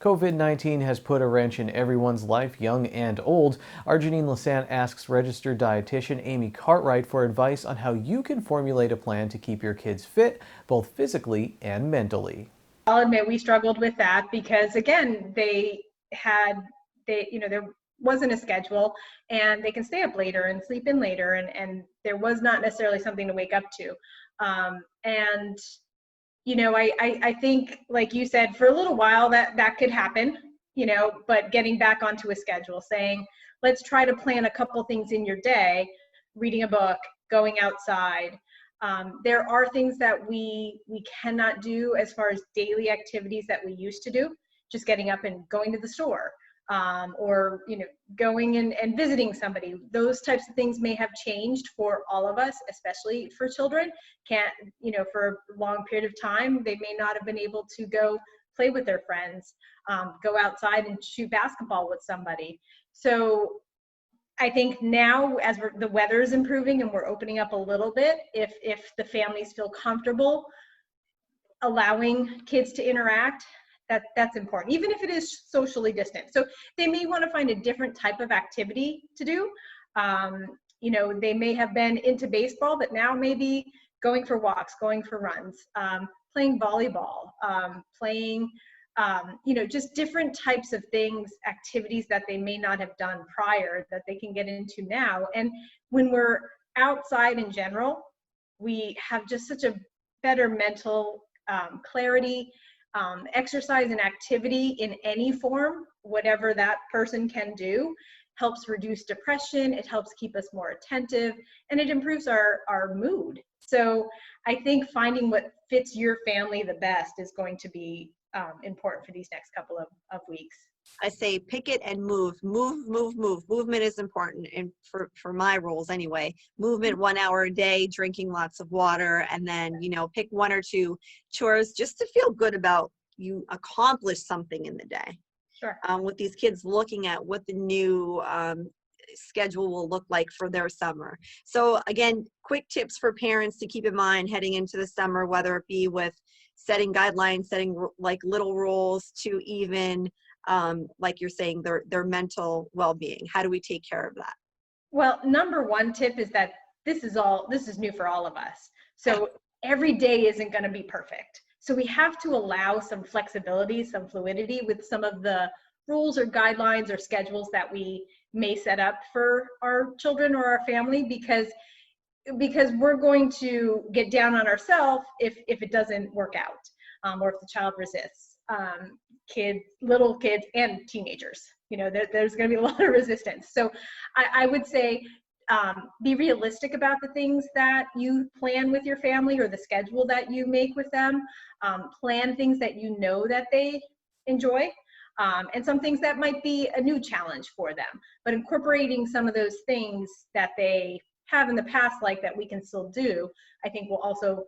COVID-19 has put a wrench in everyone's life, young and old. Our Janine Lassant asks registered dietitian Amy Cartwright for advice on how you can formulate a plan to keep your kids fit, both physically and mentally. I'll admit we struggled with that because again, there wasn't a schedule and they can stay up later and sleep in later and there was not necessarily something to wake up to. And I think, like you said, for a little while that could happen, but getting back onto a schedule, saying, let's try to plan a couple things in your day, reading a book, going outside. There are things that we cannot do as far as daily activities that we used to do, just getting up and going to the store, or going and visiting somebody. Those types of things may have changed for all of us, especially for children. For a long period of time, they may not have been able to go play with their friends, go outside and shoot basketball with somebody. So I think now, as the weather is improving and we're opening up a little bit, if the families feel comfortable allowing kids to interact, that's important, even if it is socially distant. So they may want to find a different type of activity to do. They may have been into baseball, but now maybe going for walks, going for runs, playing volleyball, playing, just different types of things, activities that they may not have done prior that they can get into now. And when we're outside in general, we have just such a better mental clarity. Exercise and activity in any form, whatever that person can do, helps reduce depression, it helps keep us more attentive, and it improves our mood. So I think finding what fits your family the best is going to be important for these next couple of weeks. I say pick it and move. Movement is important, and for my roles anyway. Movement 1 hour a day, drinking lots of water, and then pick one or two chores just to feel good about you accomplished something in the day. Sure. With these kids looking at what the new schedule will look like for their summer. So again, quick tips for parents to keep in mind heading into the summer, whether it be with setting guidelines, setting like little rules, to even like you're saying, their mental well-being. How do we take care of that? Well, number one tip is that this is new for all of us. So every day isn't going to be perfect. So we have to allow some flexibility, some fluidity with some of the rules or guidelines or schedules that we may set up for our children or our family, because we're going to get down on ourselves if it doesn't work out, or if the child resists. Little kids and teenagers, there's going to be a lot of resistance. So I would say be realistic about the things that you plan with your family or the schedule that you make with them. Plan things that that they enjoy, and some things that might be a new challenge for them, but incorporating some of those things that they have in the past, like that we can still do, I think will also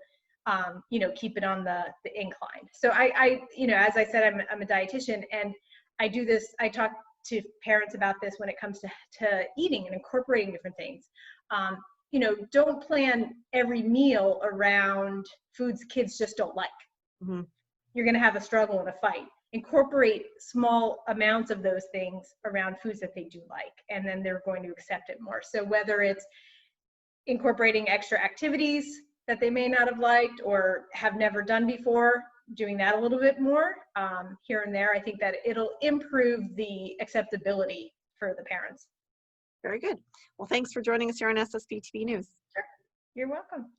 keep it on the incline. So I as I said, I'm a dietitian, and I talk to parents about this when it comes to eating and incorporating different things. Don't plan every meal around foods kids just don't like. Mm-hmm. You're going to have a struggle and a fight. Incorporate small amounts of those things around foods that they do like, and then they're going to accept it more. So whether it's incorporating extra activities that they may not have liked or have never done before, doing that a little bit more here and there, I think that it'll improve the acceptability for the parents. Very good. Well, thanks for joining us here on SSPTV News. Sure. You're welcome.